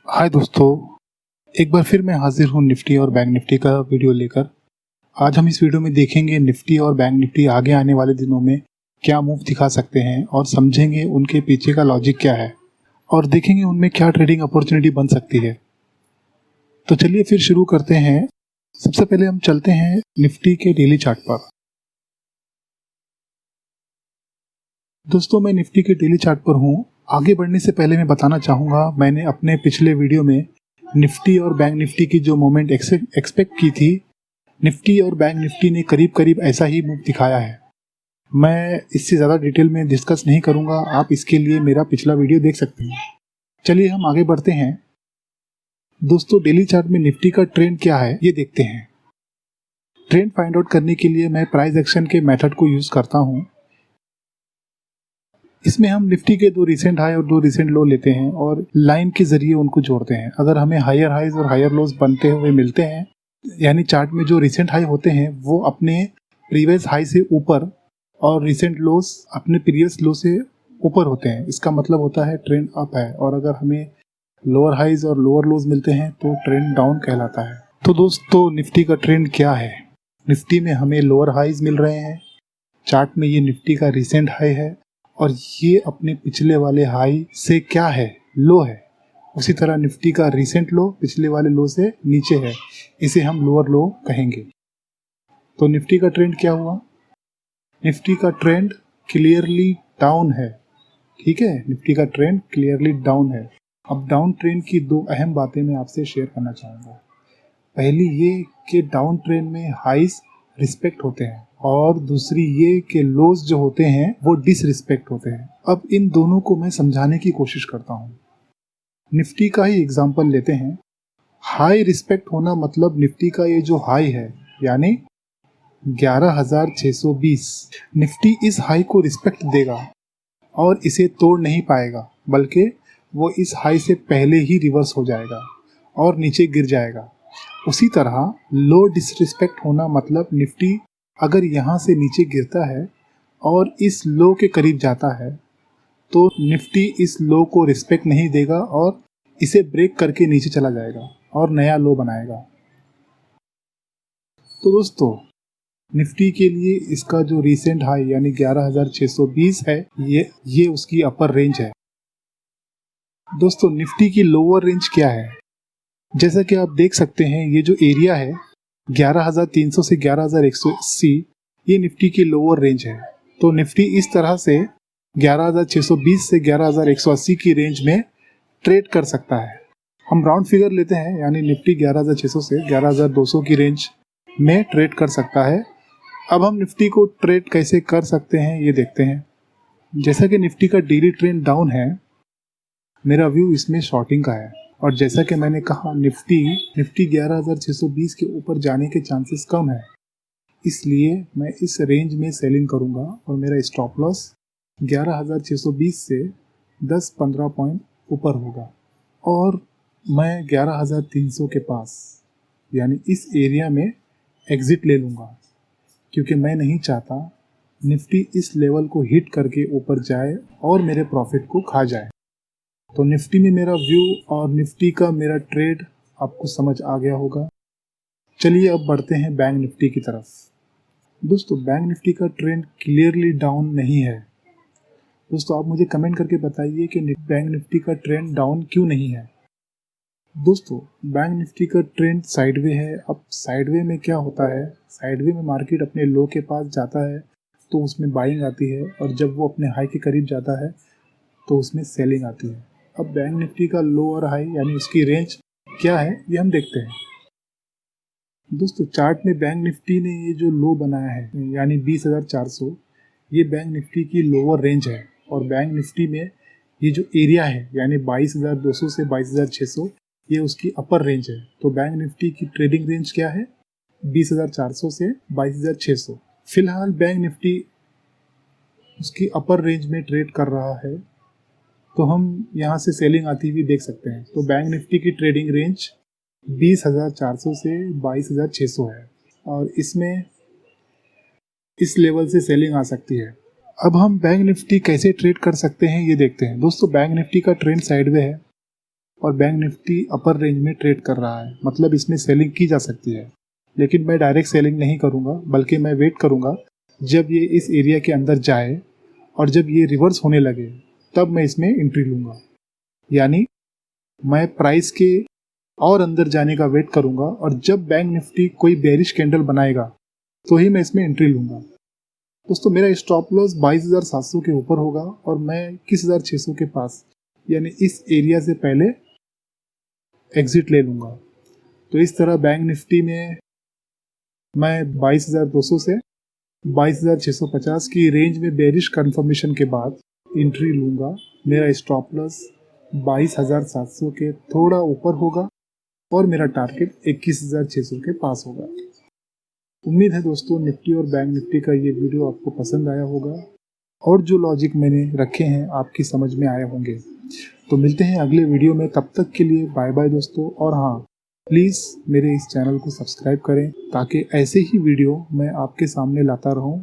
हाय दोस्तों, एक बार फिर मैं हाजिर हूँ निफ्टी और बैंक निफ्टी का वीडियो लेकर। आज हम इस वीडियो में देखेंगे निफ्टी और बैंक निफ्टी आगे आने वाले दिनों में क्या मूव दिखा सकते हैं और समझेंगे उनके पीछे का लॉजिक क्या है और देखेंगे उनमें क्या ट्रेडिंग अपॉर्चुनिटी बन सकती है। तो चलिए फिर शुरू करते हैं। सबसे पहले हम चलते हैं निफ्टी के डेली चार्ट पर। दोस्तों, मैं निफ्टी के डेली चार्ट पर हूँ। आगे बढ़ने से पहले मैं बताना चाहूँगा, मैंने अपने पिछले वीडियो में निफ्टी और बैंक निफ्टी की जो मोमेंट एक्सपेक्ट की थी, निफ्टी और बैंक निफ्टी ने करीब करीब ऐसा ही मूव दिखाया है। मैं इससे ज़्यादा डिटेल में डिस्कस नहीं करूँगा, आप इसके लिए मेरा पिछला वीडियो देख सकते हैं। चलिए हम आगे बढ़ते हैं। दोस्तों, डेली चार्ट में निफ्टी का ट्रेंड क्या है ये देखते हैं। ट्रेंड फाइंड आउट करने के लिए मैं प्राइस एक्शन के मेथड को यूज़ करता हूँ। इसमें हम निफ्टी के दो रिसेंट हाई और दो रिसेंट लो लेते हैं और लाइन के जरिए उनको जोड़ते हैं। अगर हमें हायर हाइज और हायर लोज बनते हुए मिलते हैं, यानी चार्ट में जो रिसेंट हाई होते हैं वो अपने प्रीवियस हाई से ऊपर और रिसेंट लोज अपने प्रीवियस लो से ऊपर होते हैं, इसका मतलब होता है ट्रेंड अप है। और अगर हमें लोअर हाइज और लोअर लोज मिलते हैं तो ट्रेंड डाउन कहलाता है। तो दोस्तों, निफ्टी का ट्रेंड क्या है? निफ्टी में हमें लोअर हाइज मिल रहे हैं। चार्ट में ये निफ्टी का रिसेंट हाई है और ये अपने पिछले वाले हाई से क्या है, लो है। उसी तरह निफ्टी का रिसेंट लो पिछले वाले लो से नीचे है, इसे हम लोअर लो कहेंगे। तो निफ्टी का ट्रेंड क्या हुआ? निफ्टी का ट्रेंड क्लियरली डाउन है। ठीक है, निफ्टी का ट्रेंड क्लियरली डाउन है। अब डाउन ट्रेंड की दो अहम बातें मैं आपसे शेयर करना चाहूँगा। पहली ये कि डाउन ट्रेंड में हाइज रिस्पेक्ट होते हैं और दूसरी ये कि लोज जो होते हैं वो डिसरिस्पेक्ट होते हैं। अब इन दोनों को मैं समझाने की कोशिश करता हूँ। निफ्टी का ही एग्जांपल लेते हैं। हाई रिस्पेक्ट होना मतलब निफ्टी का ये जो हाई है यानी 11,620, निफ्टी इस हाई को रिस्पेक्ट देगा और इसे तोड़ नहीं पाएगा, बल्कि वो इस हाई से पहले ही रिवर्स हो जाएगा और नीचे गिर जाएगा। उसी तरह लो डिसरिस्पेक्ट होना मतलब निफ्टी अगर यहाँ से नीचे गिरता है और इस लो के करीब जाता है तो निफ्टी इस लो को रिस्पेक्ट नहीं देगा और इसे ब्रेक करके नीचे चला जाएगा और नया लो बनाएगा। तो दोस्तों, निफ्टी के लिए इसका जो रिसेंट हाई यानी 11,620 है, ये उसकी अपर रेंज है। दोस्तों, निफ्टी की लोअर रेंज क्या है? जैसा कि आप देख सकते हैं, ये जो एरिया है 11,300 से 11,180, ये निफ्टी की लोअर रेंज है। तो निफ्टी इस तरह से 11,620 से 11,180 की रेंज में ट्रेड कर सकता है। हम राउंड फिगर लेते हैं, यानी निफ्टी 11,600 से 11,200 की रेंज में ट्रेड कर सकता है। अब हम निफ्टी को ट्रेड कैसे कर सकते हैं ये देखते हैं। जैसा कि निफ्टी का डेली ट्रेंड डाउन है, मेरा व्यू इसमें शॉर्टिंग का है। और जैसा कि मैंने कहा, निफ्टी 11,620 के ऊपर जाने के चांसेस कम है, इसलिए मैं इस रेंज में सेलिंग करूंगा और मेरा स्टॉप लॉस 11,620 से 10-15 पॉइंट ऊपर होगा और मैं 11,300 के पास यानी इस एरिया में एग्जिट ले लूँगा, क्योंकि मैं नहीं चाहता निफ्टी इस लेवल को हिट करके ऊपर जाए और मेरे प्रॉफिट को खा जाए। तो निफ्टी में मेरा व्यू और निफ्टी का मेरा ट्रेड आपको समझ आ गया होगा। चलिए अब बढ़ते हैं बैंक निफ्टी की तरफ। दोस्तों, बैंक निफ्टी का ट्रेंड क्लियरली डाउन नहीं है। दोस्तों, आप मुझे कमेंट करके बताइए कि बैंक निफ्टी का ट्रेंड डाउन क्यों नहीं है। दोस्तों, बैंक निफ्टी का ट्रेंड साइडवे है। अब साइडवे में क्या होता है, साइडवे में मार्केट अपने लो के पास जाता है तो उसमें बाइंग आती है और जब वो अपने हाई के करीब जाता है तो उसमें सेलिंग आती है। अब बैंक निफ्टी का लो और हाई यानी उसकी रेंज क्या है ये हम देखते हैं। दोस्तों, चार्ट में बैंक निफ्टी ने ये जो लो बनाया है यानी 20,400, ये बैंक निफ्टी की लोअर रेंज है और बैंक निफ्टी में ये जो एरिया है यानी 22,200 से 22,600, ये उसकी अपर रेंज है। तो बैंक निफ्टी की ट्रेडिंग रेंज क्या है? 20,400 से 22,600। फिलहाल बैंक निफ्टी उसकी अपर रेंज में ट्रेड कर रहा है, तो हम यहाँ से सेलिंग आती हुई देख सकते हैं। तो बैंक निफ्टी की ट्रेडिंग रेंज 20,400 से 22,600 है और इसमें इस लेवल से सेलिंग आ सकती है। अब हम बैंक निफ्टी कैसे ट्रेड कर सकते हैं ये देखते हैं। दोस्तों, बैंक निफ्टी का ट्रेंड साइडवे है। और बैंक निफ्टी अपर रेंज में ट्रेड कर रहा है, मतलब इसमें सेलिंग की जा सकती है। लेकिन मैं डायरेक्ट सेलिंग नहीं करूंगा, बल्कि मैं वेट करूंगा जब ये इस एरिया के अंदर जाए और जब ये रिवर्स होने लगे तब मैं इसमें एंट्री लूंगा। यानी मैं प्राइस के और अंदर जाने का वेट करूंगा और जब बैंक निफ्टी कोई बेरिश कैंडल बनाएगा तो ही मैं इसमें एंट्री लूंगा। दोस्तों, मेरा स्टॉप लॉस 22,700 के ऊपर होगा और मैं 21,600 के पास यानी इस एरिया से पहले एग्जिट ले लूंगा। तो इस तरह बैंक निफ्टी में मैं 22,200 से 22,650 की रेंज में बेरिश कंफर्मेशन के बाद एंट्री लूंगा। मेरा स्टॉप लॉस 22,700 के थोड़ा ऊपर होगा और मेरा टारगेट 21,600 के पास होगा। उम्मीद है दोस्तों निफ्टी और बैंक निफ्टी का ये वीडियो आपको पसंद आया होगा और जो लॉजिक मैंने रखे हैं आपकी समझ में आए होंगे। तो मिलते हैं अगले वीडियो में, तब तक के लिए बाय बाय दोस्तों। और हाँ, प्लीज़ मेरे इस चैनल को सब्सक्राइब करें ताकि ऐसे ही वीडियो मैं आपके सामने लाता रहूं